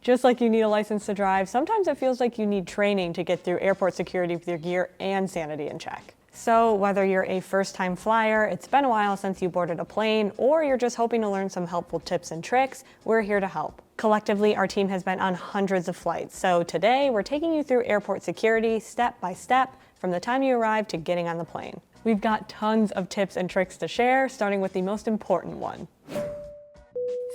Just like you need a license to drive, sometimes it feels like you need training to get through airport security with your gear and sanity in check. So whether you're a first-time flyer, it's been a while since you boarded a plane, or you're just hoping to learn some helpful tips and tricks, we're here to help. Collectively, our team has been on hundreds of flights, so today we're taking you through airport security step by step from the time you arrive to getting on the plane. We've got tons of tips and tricks to share, starting with the most important one.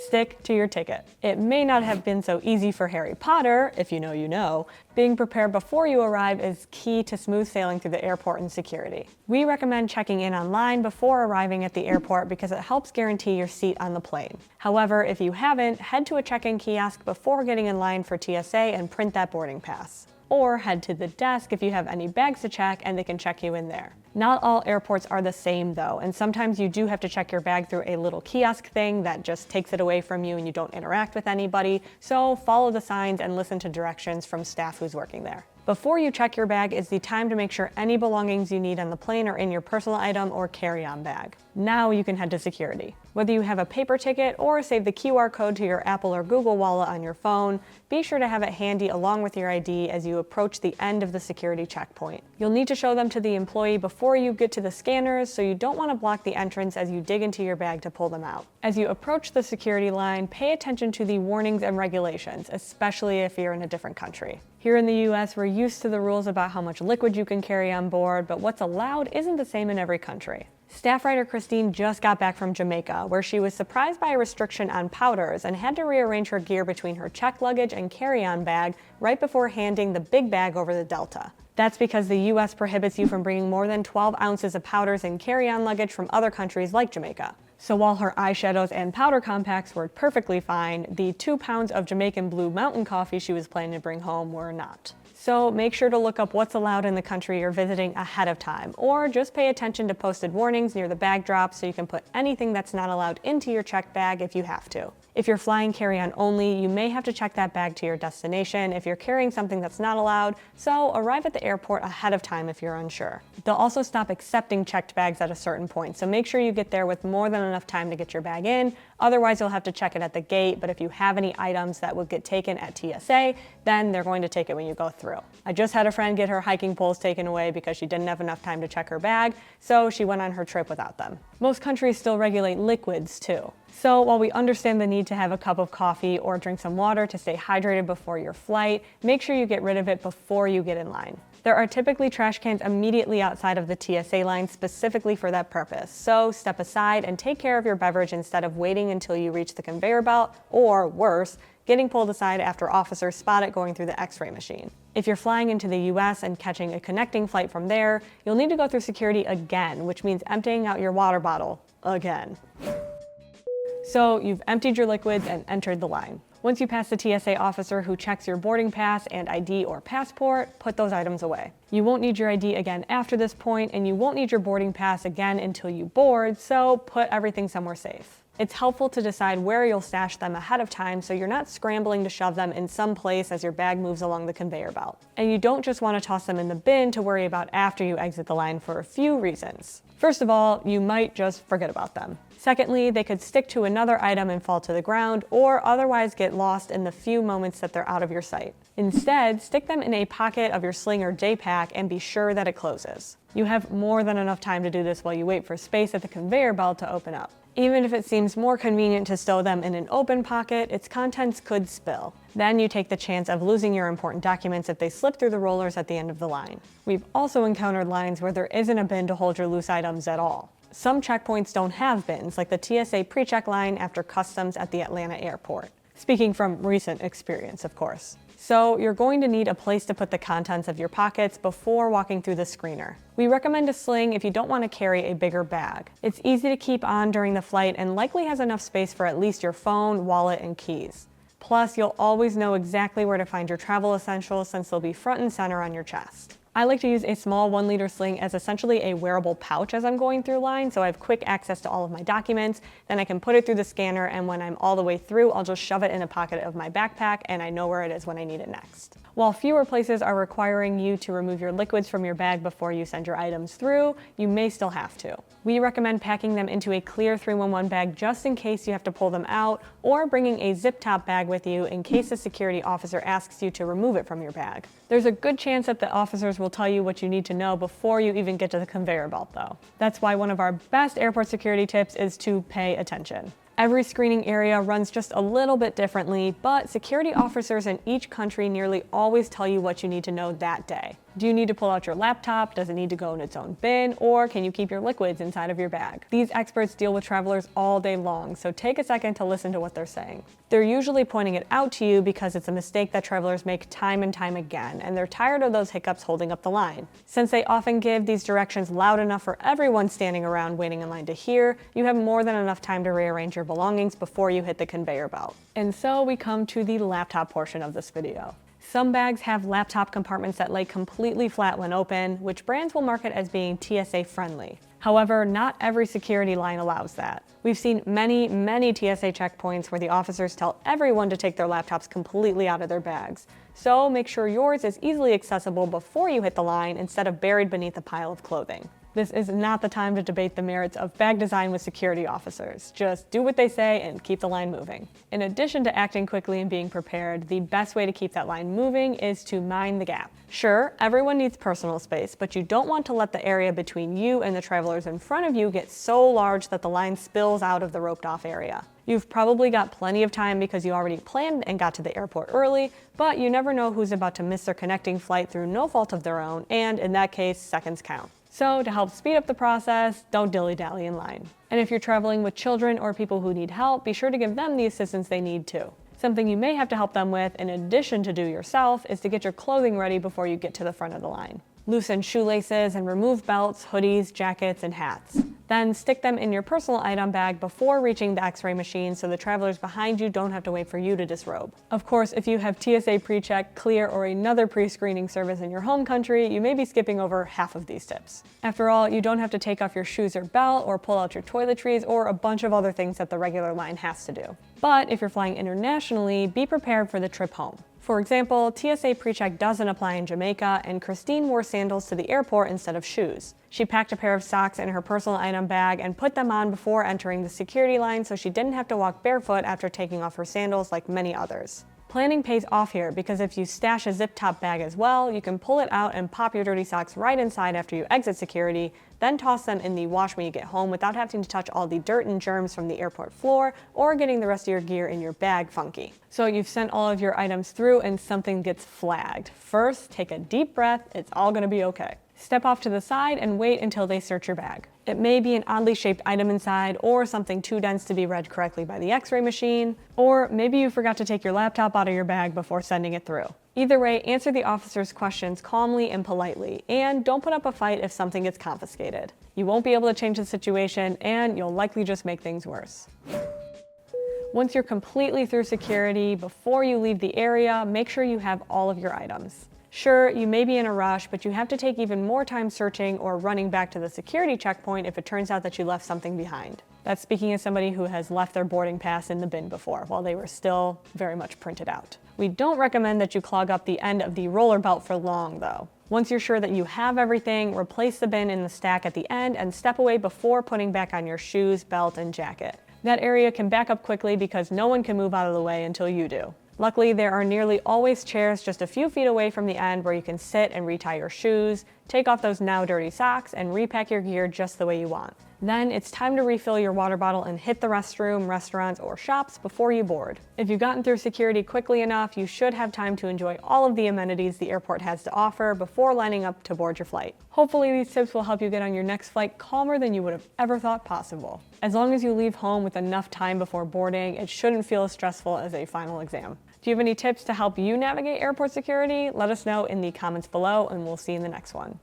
Stick to your ticket. It may not have been so easy for Harry Potter, if you know you know. Being prepared before you arrive is key to smooth sailing through the airport and security. We recommend checking in online before arriving at the airport because it helps guarantee your seat on the plane. However, if you haven't, head to a check-in kiosk before getting in line for TSA and print that boarding pass. Or head to the desk if you have any bags to check and they can check you in there. Not all airports are the same though, and sometimes you do have to check your bag through a little kiosk thing that just takes it away from you and you don't interact with anybody, so follow the signs and listen to directions from staff who's working there. Before you check your bag is the time to make sure any belongings you need on the plane are in your personal item or carry-on bag. Now you can head to security. Whether you have a paper ticket or save the QR code to your Apple or Google Wallet on your phone, be sure to have it handy along with your ID as you approach the end of the security checkpoint. You'll need to show them to the employee before you get to the scanners, so you don't want to block the entrance as you dig into your bag to pull them out. As you approach the security line, pay attention to the warnings and regulations, especially if you're in a different country. Here in the US, we're used to the rules about how much liquid you can carry on board, but what's allowed isn't the same in every country. Staff writer Christine just got back from Jamaica, where she was surprised by a restriction on powders and had to rearrange her gear between her checked luggage and carry-on bag right before handing the big bag over the Delta. That's because the US prohibits you from bringing more than 12 ounces of powders and carry-on luggage from other countries like Jamaica. So while her eyeshadows and powder compacts were perfectly fine, the 2 pounds of Jamaican Blue Mountain coffee she was planning to bring home were not. So make sure to look up what's allowed in the country you're visiting ahead of time, or just pay attention to posted warnings near the bag drop so you can put anything that's not allowed into your checked bag if you have to. If you're flying carry-on only, you may have to check that bag to your destination if you're carrying something that's not allowed, so arrive at the airport ahead of time if you're unsure. They'll also stop accepting checked bags at a certain point, so make sure you get there with more than enough time to get your bag in, otherwise you'll have to check it at the gate, but if you have any items that will get taken at TSA, then they're going to take it when you go through. I just had a friend get her hiking poles taken away because she didn't have enough time to check her bag, so she went on her trip without them. Most countries still regulate liquids too. So while we understand the need to have a cup of coffee or drink some water to stay hydrated before your flight, make sure you get rid of it before you get in line. There are typically trash cans immediately outside of the TSA line specifically for that purpose, so step aside and take care of your beverage instead of waiting until you reach the conveyor belt, or worse, getting pulled aside after officers spot it going through the X-ray machine. If you're flying into the US and catching a connecting flight from there, you'll need to go through security again, which means emptying out your water bottle again. So you've emptied your liquids and entered the line. Once you pass the TSA officer who checks your boarding pass and ID or passport, put those items away. You won't need your ID again after this point, and you won't need your boarding pass again until you board, so put everything somewhere safe. It's helpful to decide where you'll stash them ahead of time so you're not scrambling to shove them in some place as your bag moves along the conveyor belt. And you don't just want to toss them in the bin to worry about after you exit the line for a few reasons. First of all, you might just forget about them. Secondly, they could stick to another item and fall to the ground, or otherwise get lost in the few moments that they're out of your sight. Instead, stick them in a pocket of your sling or day pack and be sure that it closes. You have more than enough time to do this while you wait for space at the conveyor belt to open up. Even if it seems more convenient to stow them in an open pocket, its contents could spill. Then you take the chance of losing your important documents if they slip through the rollers at the end of the line. We've also encountered lines where there isn't a bin to hold your loose items at all. Some checkpoints don't have bins, like the TSA pre-check line after customs at the Atlanta airport. Speaking from recent experience, of course. So you're going to need a place to put the contents of your pockets before walking through the screener. We recommend a sling if you don't want to carry a bigger bag. It's easy to keep on during the flight and likely has enough space for at least your phone, wallet, and keys. Plus, you'll always know exactly where to find your travel essentials since they'll be front and center on your chest. I like to use a small 1-liter sling as essentially a wearable pouch as I'm going through line, so I have quick access to all of my documents. Then I can put it through the scanner, and when I'm all the way through, I'll just shove it in a pocket of my backpack and I know where it is when I need it next. While fewer places are requiring you to remove your liquids from your bag before you send your items through, you may still have to. We recommend packing them into a clear 3-in-1 bag just in case you have to pull them out, or bringing a zip-top bag with you in case a security officer asks you to remove it from your bag. There's a good chance that the officers will tell you what you need to know before you even get to the conveyor belt though. That's why one of our best airport security tips is to pay attention. Every screening area runs just a little bit differently, but security officers in each country nearly always tell you what you need to know that day. Do you need to pull out your laptop? Does it need to go in its own bin? Or can you keep your liquids inside of your bag? These experts deal with travelers all day long, so take a second to listen to what they're saying. They're usually pointing it out to you because it's a mistake that travelers make time and time again, and they're tired of those hiccups holding up the line. Since they often give these directions loud enough for everyone standing around waiting in line to hear, you have more than enough time to rearrange your belongings before you hit the conveyor belt. And so we come to the laptop portion of this video. Some bags have laptop compartments that lay completely flat when open, which brands will market as being TSA friendly. However, not every security line allows that. We've seen many TSA checkpoints where the officers tell everyone to take their laptops completely out of their bags. So make sure yours is easily accessible before you hit the line instead of buried beneath a pile of clothing. This is not the time to debate the merits of bag design with security officers. Just do what they say and keep the line moving. In addition to acting quickly and being prepared, the best way to keep that line moving is to mind the gap. Sure, everyone needs personal space, but you don't want to let the area between you and the travelers in front of you get so large that the line spills out of the roped off area. You've probably got plenty of time because you already planned and got to the airport early, but you never know who's about to miss their connecting flight through no fault of their own, and in that case, seconds count. So to help speed up the process, don't dilly-dally in line. And if you're traveling with children or people who need help, be sure to give them the assistance they need too. Something you may have to help them with, in addition to do yourself, is to get your clothing ready before you get to the front of the line. Loosen shoelaces and remove belts, hoodies, jackets, and hats. Then stick them in your personal item bag before reaching the X-ray machine so the travelers behind you don't have to wait for you to disrobe. Of course, if you have TSA PreCheck, Clear, or another pre-screening service in your home country, you may be skipping over half of these tips. After all, you don't have to take off your shoes or belt or pull out your toiletries or a bunch of other things that the regular line has to do. But if you're flying internationally, be prepared for the trip home. For example, TSA PreCheck doesn't apply in Jamaica, and Christine wore sandals to the airport instead of shoes. She packed a pair of socks in her personal item bag and put them on before entering the security line so she didn't have to walk barefoot after taking off her sandals like many others. Planning pays off here because if you stash a zip-top bag as well, you can pull it out and pop your dirty socks right inside after you exit security, then toss them in the wash when you get home without having to touch all the dirt and germs from the airport floor or getting the rest of your gear in your bag funky. So you've sent all of your items through and something gets flagged. First, take a deep breath, it's all gonna be okay. Step off to the side and wait until they search your bag. It may be an oddly shaped item inside, or something too dense to be read correctly by the X-ray machine, or maybe you forgot to take your laptop out of your bag before sending it through. Either way, answer the officer's questions calmly and politely, and don't put up a fight if something gets confiscated. You won't be able to change the situation, and you'll likely just make things worse. Once you're completely through security, before you leave the area, make sure you have all of your items. Sure, you may be in a rush, but you have to take even more time searching or running back to the security checkpoint if it turns out that you left something behind. That's speaking as somebody who has left their boarding pass in the bin before, while they were still very much printed out. We don't recommend that you clog up the end of the roller belt for long, though. Once you're sure that you have everything, replace the bin in the stack at the end and step away before putting back on your shoes, belt, and jacket. That area can back up quickly because no one can move out of the way until you do. Luckily, there are nearly always chairs just a few feet away from the end where you can sit and retie your shoes, take off those now dirty socks, and repack your gear just the way you want. Then it's time to refill your water bottle and hit the restroom, restaurants, or shops before you board. If you've gotten through security quickly enough, you should have time to enjoy all of the amenities the airport has to offer before lining up to board your flight. Hopefully these tips will help you get on your next flight calmer than you would have ever thought possible. As long as you leave home with enough time before boarding, it shouldn't feel as stressful as a final exam. Do you have any tips to help you navigate airport security? Let us know in the comments below, and we'll see you in the next one.